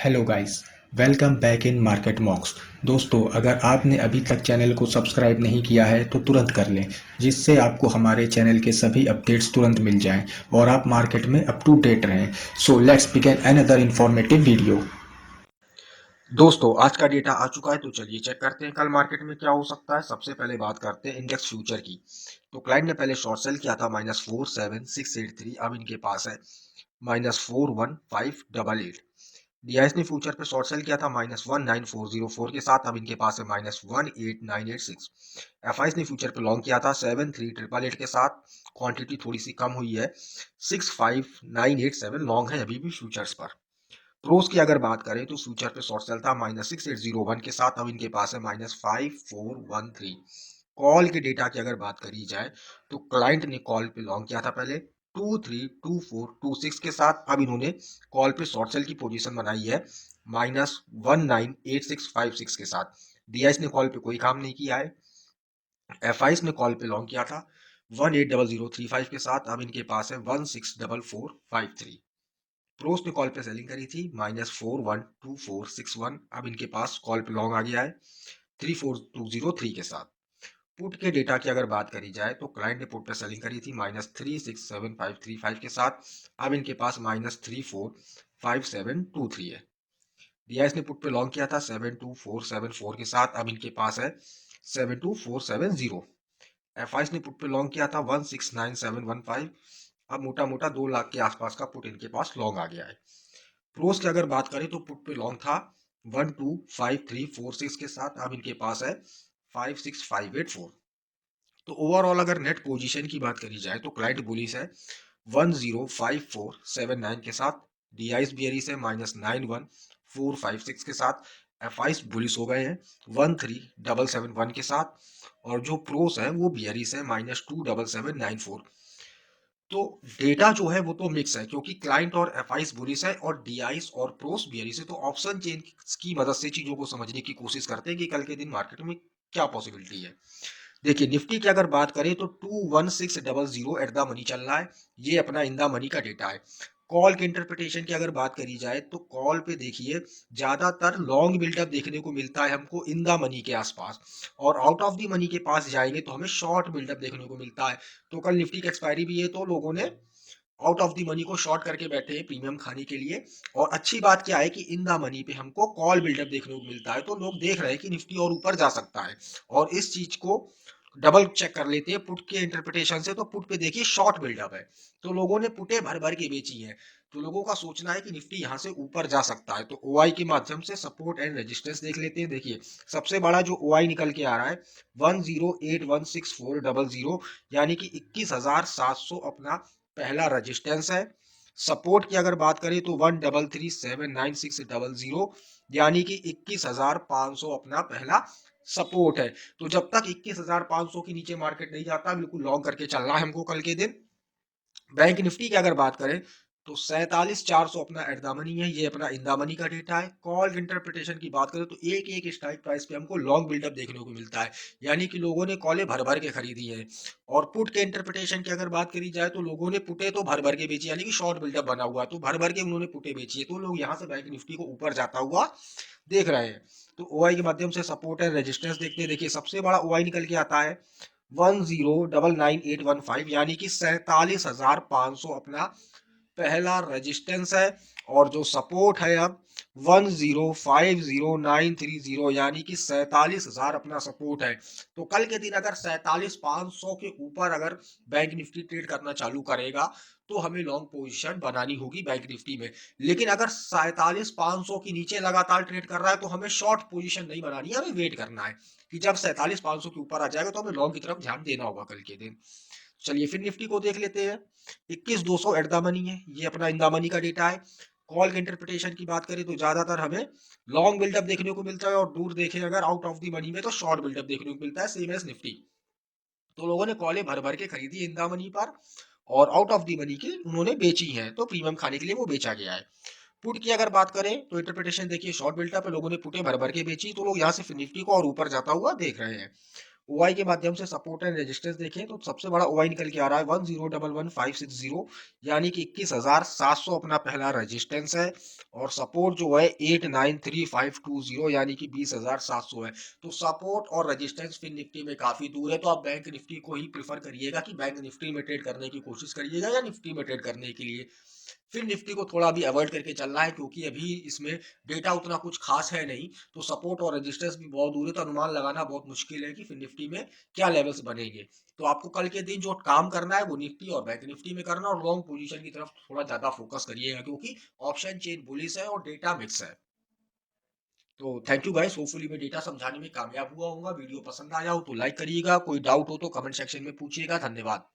Hello guys, welcome back in market मॉक्स। दोस्तों, अगर आपने अभी तक चैनल को सब्सक्राइब नहीं किया है तो तुरंत कर लें, जिससे आपको हमारे चैनल के सभी अपडेट्स तुरंत मिल जाएं और आप मार्केट में अप टू डेट रहें। So let's begin another informative video. दोस्तों आज का डेटा आ चुका है तो चलिए चेक करते हैं कल मार्केट में क्या हो सकता है। सबसे पहले बात करते हैं इंडेक्स फ्यूचर की। तो क्लाइंट ने पहले शॉर्ट सेल किया था -47,683, अब इनके पास है -41,588। डीआईएस ने फ्यूचर पे शॉर्ट सेल किया था -19,404 के साथ, अब इनके पास है -18,986। एफआईएस ने फ्यूचर पे लॉन्ग किया था 73,888 के साथ, क्वांटिटी थोड़ी सी कम हुई है, 65,987 लॉन्ग है अभी भी फ्यूचर्स पर। प्रोस की अगर बात करें तो फ्यूचर पे शॉर्ट सेल था -6801 के साथ, अब इनके पास है -5413। कॉल के डेटा की अगर बात करी जाए तो क्लाइंट ने कॉल पे लॉन्ग किया था पहले 232426 के साथ, अब इन्होंने कॉल पे शॉर्ट सेल की पोजीशन बनाई है -198656 के साथ। डीआईएस ने कॉल पे कोई काम नहीं किया है। एफआईएस ने कॉल पे लॉन्ग किया था 180035 के साथ, अब इनके पास है 164453। प्रोस ने कॉल पे सेलिंग करी थी -412461, अब इनके पास कॉल पे लॉन्ग आ गया है 34203 के साथ। पुट के डेटा की अगर बात करी जाए तो क्लाइंट ने पुट पे सेलिंग करी थी -367535 के साथ, अब इनके पास -345723 है। डीआईएस ने पुट पे लॉन्ग किया था 72474 के साथ, अब इनके पास है 72470। एफआईएस ने पुट पे लॉन्ग किया था 169715, अब मोटा मोटा 2 लाख के आसपास का पुट इनके पास लॉन्ग आ गया है। प्रोस की अगर बात करें तो पुट पे लॉन्ग था 125346 के साथ, अब इनके पास है 56584। तो ओवरऑल अगर नेट पोजीशन की बात करी जाए तो क्लाइंट बुलिश है 105479 के साथ, डीआईएस बियरिश है -91456 के साथ, एफआईएस बुलिश हो गए हैं 13771 के साथ, और जो प्रोस है वो बियरिश है -27794। तो डेटा जो है वो तो मिक्स है, क्योंकि क्लाइंट और एफआईएस बुलिश है और डीआईएस और प्रोस बियरिश है। तो ऑप्शन चेन की मदद से चीजों को समझने की कोशिश करते हैं कि कल के दिन मार्केट में क्या पॉसिबिलिटी है। देखिए निफ्टी की अगर बात करें तो 21600 एट द मनी चल रहा है, ये अपना इन द मनी का डेटा है। कॉल के इंटरप्रिटेशन की अगर बात करी जाए तो कॉल पे देखिए ज्यादातर लॉन्ग बिल्डअप देखने को मिलता है हमको इन द मनी के आसपास, और आउट ऑफ द मनी के पास जाएंगे तो हमें शॉर्ट बिल्डअप देखने को मिलता है। तो कल निफ्टी की एक्सपायरी भी है तो लोगों ने आउट ऑफ द मनी को शॉर्ट करके बैठे हैं प्रीमियम खाने के लिए। और अच्छी बात क्या है कि इन द मनी पे हमको कॉल बिल्डअप देखने को मिलता है, तो लोग देख रहे हैं कि निफ्टी और ऊपर जा सकता है। और इस चीज को डबल चेक कर लेते हैं पुट के इंटरप्रिटेशन से, तो पुट पे देखिए शॉर्ट बिल्डअप है, तो लोगों ने पुटे भर भर के बेची है। तो लोगों का सोचना है कि निफ्टी यहाँ से ऊपर जा सकता है। तो ओआई के माध्यम से सपोर्ट एंड रेजिस्टेंस देख लेते हैं। देखिए सबसे बड़ा जो ओआई निकल के आ रहा है 10816400, यानी कि 21,700 अपना पहला रेजिस्टेंस है। सपोर्ट की अगर बात करें तो 133799600, यानी कि 21,500 अपना पहला सपोर्ट है। तो जब तक 21,500 के नीचे मार्केट नहीं जाता बिल्कुल लॉन्ग करके चलना है हमको कल के दिन। बैंक निफ्टी की अगर बात करें तो 47,400 अपना एट द मनी है, ये अपना इन द मनी का डेटा है। कॉल इंटरप्रिटेशन की बात करें तो एक एक स्ट्राइक प्राइस पे हमको लॉन्ग बिल्डअप देखने को मिलता है, यानी कि लोगों ने कॉलें भर भर के खरीदी है। और पुट के इंटरप्रिटेशन की अगर बात करी जाए तो लोगों ने पुटे तो भर भर के बेची, यानी कि शॉर्ट बिल्डअप बना हुआ तो भर भर के उन्होंने पुटे बेची है, तो लोग यहाँ से बैंक निफ्टी को ऊपर जाता हुआ देख रहे हैं। तो ओआई के माध्यम से सपोर्ट एंड रेजिस्टेंस देखते हैं। देखिए सबसे बड़ा ओआई निकल के आता है 10,99,815, यानी कि 47,500 अपना पहला रेजिस्टेंस है। और जो सपोर्ट है अब 10,50,930, यानी कि 47,000 अपना सपोर्ट है। तो कल के दिन अगर 47,500 के ऊपर अगर बैंक निफ्टी ट्रेड करना चालू करेगा तो हमें लॉन्ग पोजीशन बनानी होगी बैंक निफ्टी में। लेकिन अगर 47,500 के नीचे लगातार ट्रेड कर रहा है तो हमें शॉर्ट पोजीशन नहीं बनानी है, हमें वेट करना है कि जब 47,500 के ऊपर आ जाएगा तो हमें लॉन्ग की तरफ ध्यान देना होगा कल के दिन। चलिए फिर निफ्टी को देख लेते हैं। 21,200 एट द मनी है, ये अपना इन द मनी का डेटा है। कॉल के इंटरप्रिटेशन की बात करें तो ज्यादातर हमें लॉन्ग बिल्डअप देखने को मिलता है, और दूर देखें अगर आउट ऑफ द मनी में तो शॉर्ट बिल्डअप देखने को मिलता है, सेम एज निफ्टी। तो लोगों ने कॉलें भर भर के खरीदी इन द मनी पर, और आउट ऑफ द मनी की उन्होंने बेची है, तो प्रीमियम खाने के लिए वो बेचा गया है। पुट की अगर बात करें तो इंटरप्रिटेशन देखिए शॉर्ट बिल्डअप है, लोगों ने पुटे भर भर के बेची, तो लोग यहाँ से निफ्टी को और ऊपर जाता हुआ देख रहे हैं। ओआई के माध्यम से सपोर्ट एंड रेजिस्टेंस देखें तो सबसे बड़ा ओआई निकल के आ रहा है 1011560, यानी कि 21,700 अपना पहला रेजिस्टेंस है, और सपोर्ट जो है 893520 यानी कि 20,700 है। तो सपोर्ट और रेजिस्टेंस फिन निफ्टी में काफी दूर है, तो आप बैंक निफ्टी को ही प्रिफर करिएगा कि बैंक निफ्टी में ट्रेड करने की कोशिश करिएगा या निफ्टी में ट्रेड करने के लिए। फिर निफ्टी को थोड़ा भी अवॉइड करके चलना है, क्योंकि अभी इसमें डेटा उतना कुछ खास है नहीं, तो सपोर्ट और रेजिस्टेंस भी बहुत दूर है, तो अनुमान लगाना बहुत मुश्किल है कि फिर निफ्टी में क्या लेवल्स बनेंगे। तो आपको कल के दिन जो काम करना है वो निफ्टी और बैंक निफ्टी में करना, और लॉन्ग पोजीशन की तरफ थोड़ा ज्यादा फोकस करिएगा, क्योंकि ऑप्शन चेन बुलिश है और डेटा मिक्स है। तो थैंक यू गाइस, होपफुली मैं डेटा समझाने में कामयाब हुआ हूँ। वीडियो पसंद आया हो तो लाइक करिएगा, कोई डाउट हो तो कमेंट सेक्शन में पूछिएगा। धन्यवाद।